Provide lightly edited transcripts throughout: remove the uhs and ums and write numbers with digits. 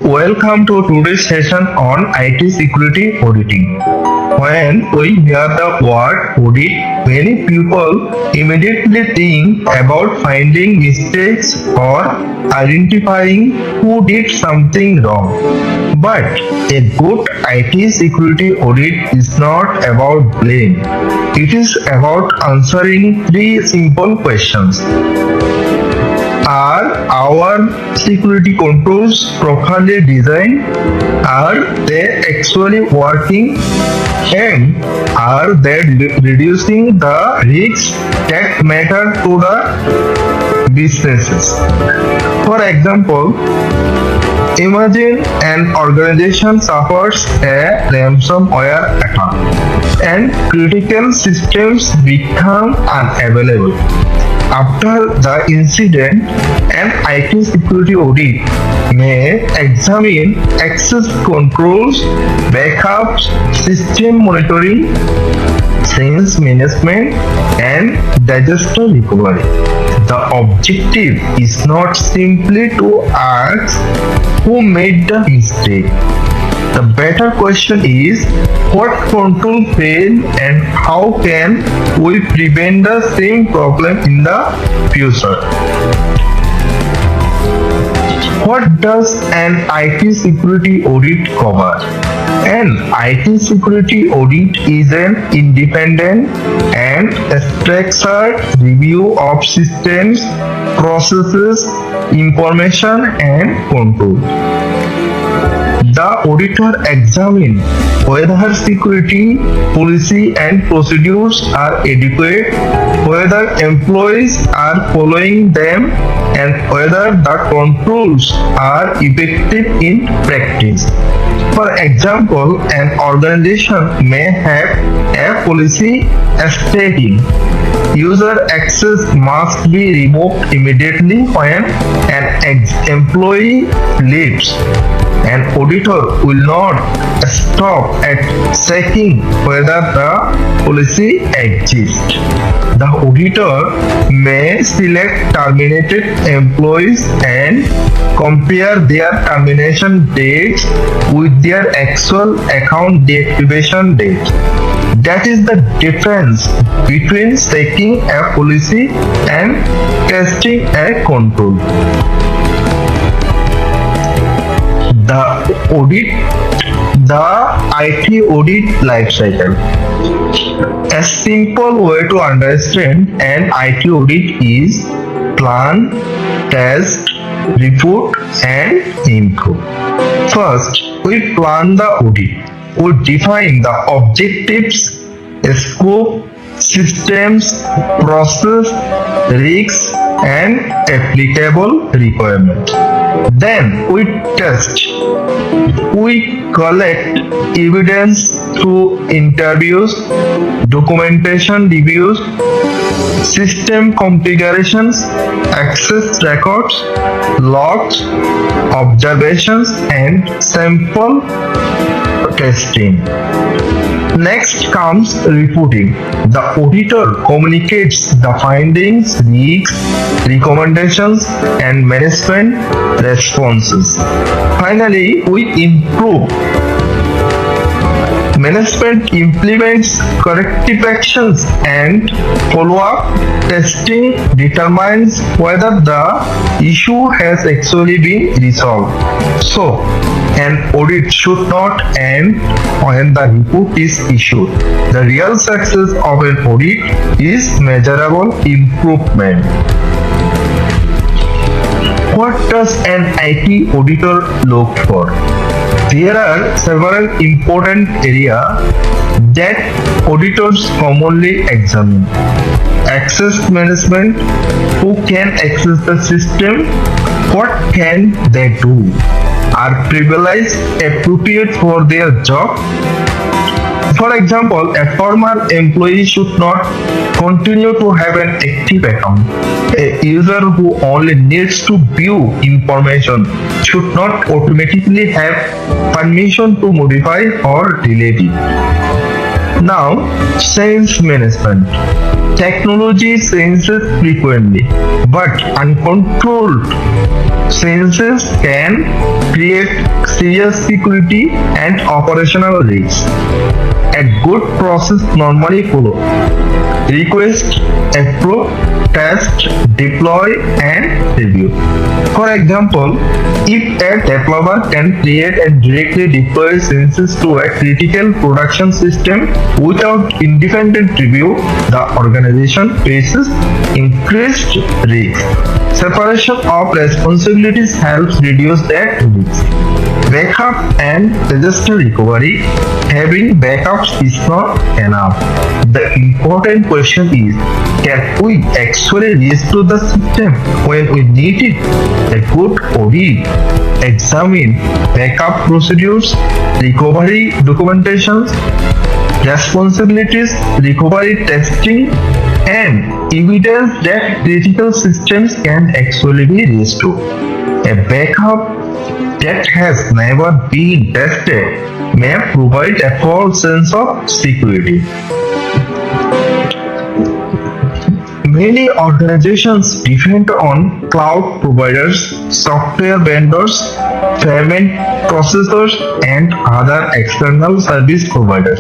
Welcome to today's session on IT Security Auditing. When we hear the word audit, many people immediately think about finding mistakes or identifying who did something wrong. But a good IT security audit is not about blame. It is about answering three simple questions. Are our security controls properly designed? Are they actually working? And are they reducing the risks that matter to the businesses? For example, imagine an organization suffers a ransomware attack and critical systems become unavailable. After the incident, an IT security audit may examine access controls, backups, system monitoring, change management, and disaster recovery. The objective is not simply to ask who made the mistake. The better question is what control failed and how can we prevent the same problem in the future. What does an IT security audit cover? An IT security audit is an independent and structured review of systems, processes, information and control. The auditor examines whether security policy and procedures are adequate, whether employees are following them, and whether the controls are effective in practice. For example, an organization may have a policy stating user access must be removed immediately when an employee leaves. An auditor will not stop at checking whether the policy exists. The auditor may select terminated employees and compare their termination dates with their actual account deactivation date. That is the difference between checking a policy and testing a control. The IT audit lifecycle. A simple way to understand an IT audit is plan, test, report, and improve. First, we plan the audit. We define the objectives, scope, systems, process, risks, and applicable requirements. Then we test. We collect evidence through interviews, documentation reviews, system configurations, access records, logs, observations, and sample testing. Next comes reporting. The auditor communicates the findings, risks, recommendations, and management responses. Finally, we improve. Management implements corrective actions and follow-up testing determines whether the issue has actually been resolved. So, an audit should not end when the report is issued. The real success of an audit is measurable improvement. What does an IT auditor look for? There are several important areas that auditors commonly examine. Access management, who can access the system, what can they do, are privileges appropriate for their job? For example, a former employee should not continue to have an active account. A user who only needs to view information should not automatically have permission to modify or delete it. Now, change management. Technology changes frequently, but uncontrolled changes can create serious security and operational risks. A good process normally follows: request, approve, test, deploy, and review. For example, if a developer can create and directly deploy changes to a critical production system without independent review, the organization faces increased risk. Separation of responsibilities helps reduce that risk. Backup and disaster recovery. Having backups is not enough. The important question is, can we actually restore the system when we need it? A good audit examine backup procedures, recovery documentations, responsibilities, recovery testing, and evidence that critical systems can actually be restored. A backup that has never been tested may provide a false sense of security. Many organizations depend on cloud providers, software vendors, payment processors, and other external service providers.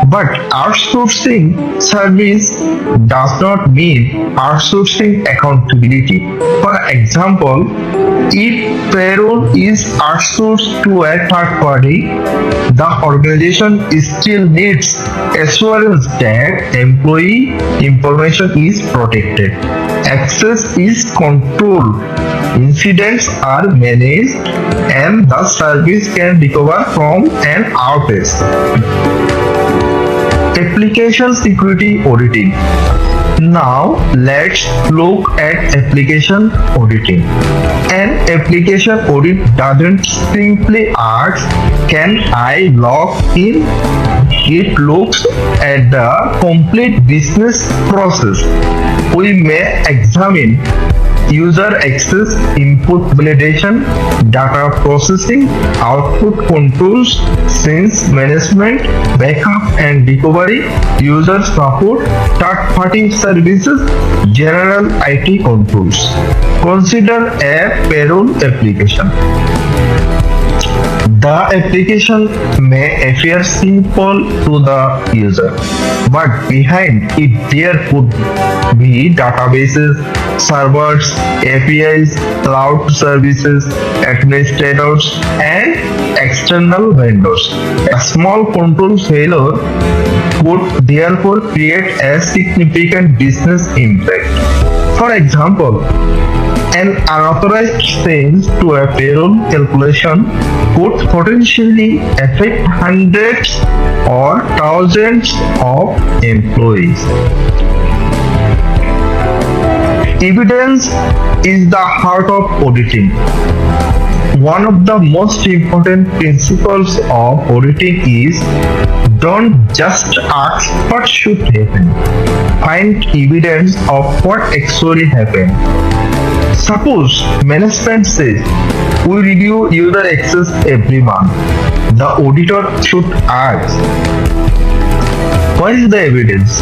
But outsourcing service does not mean outsourcing accountability. For example, if payroll is outsourced to a third party, the organization still needs assurance that employee information is protected, access is controlled, incidents are managed, and the service can recover from an outage. Application Security Auditing. Now let's look at application auditing. An application audit doesn't simply ask, can I log in? It looks at the complete business process. We may examine user access, input validation, data processing, output controls, change management, backup and recovery, user support, third-party services, general IT controls. Consider a payroll application. The application may appear simple to the user, but behind it there could be databases, servers, APIs, cloud services, administrators, and external vendors. A small control failure would therefore create a significant business impact. For example, an unauthorized change to a payroll calculation could potentially affect hundreds or thousands of employees. Evidence is the heart of auditing. One of the most important principles of auditing is, don't just ask what should happen. Find evidence of what actually happened. Suppose management says, we review user access every month. The auditor should ask, what is the evidence?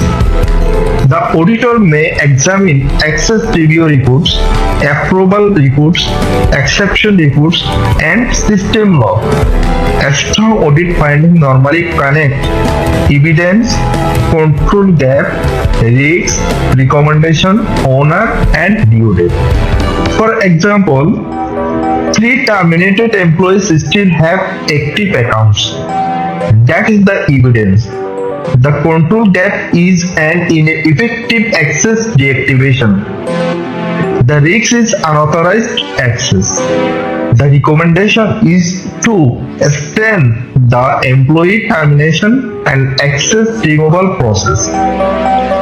The auditor may examine access review reports, approval reports, exception reports, and system log. A strong audit finding normally connect evidence, control gap, risks, recommendation, owner, and due date. For example, 3 terminated employees still have active accounts. That is the evidence. The control gap is an ineffective access deactivation. The risk is unauthorized access. The recommendation is to extend the employee termination and access removal process.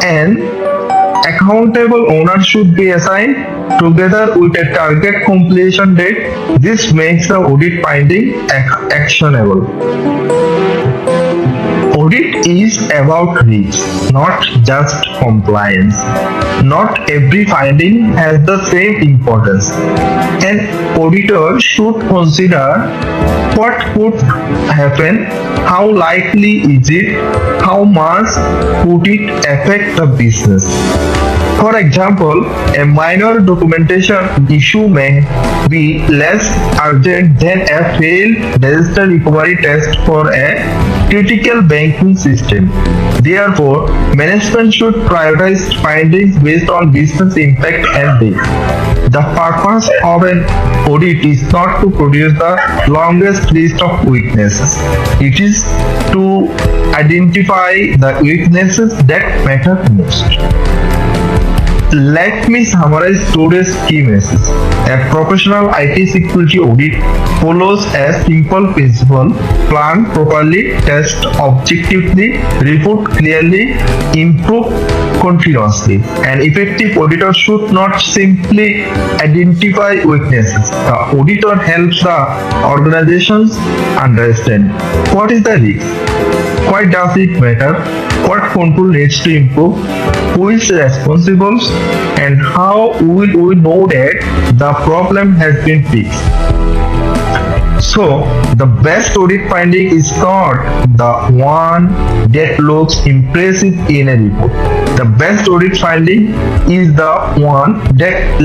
And accountable owner should be assigned together with a target completion date. This makes the audit finding actionable. Audit is about risk, not just compliance. Not every finding has the same importance. An auditor should consider what could happen, how likely is it, how much would it affect the business. For example, a minor documentation issue may be less urgent than a failed disaster recovery test for a critical banking system. Therefore, management should prioritize findings based on business impact and risk. The purpose of an audit is not to produce the longest list of weaknesses. It is to identify the weaknesses that matter most. Let me summarize today's key message. A professional IT security audit follows a simple principle: plan properly, test objectively, report clearly, improve continuously. An effective auditor should not simply identify weaknesses. The auditor helps the organizations understand what is the risk, why does it matter, what control needs to improve, who is responsible, and how will we know that the problem has been fixed. So, the best audit finding is not the one that looks impressive in a report. The best audit finding is the one that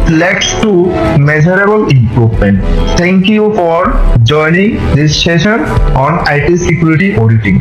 leads to measurable improvement. Thank you for joining this session on IT security auditing.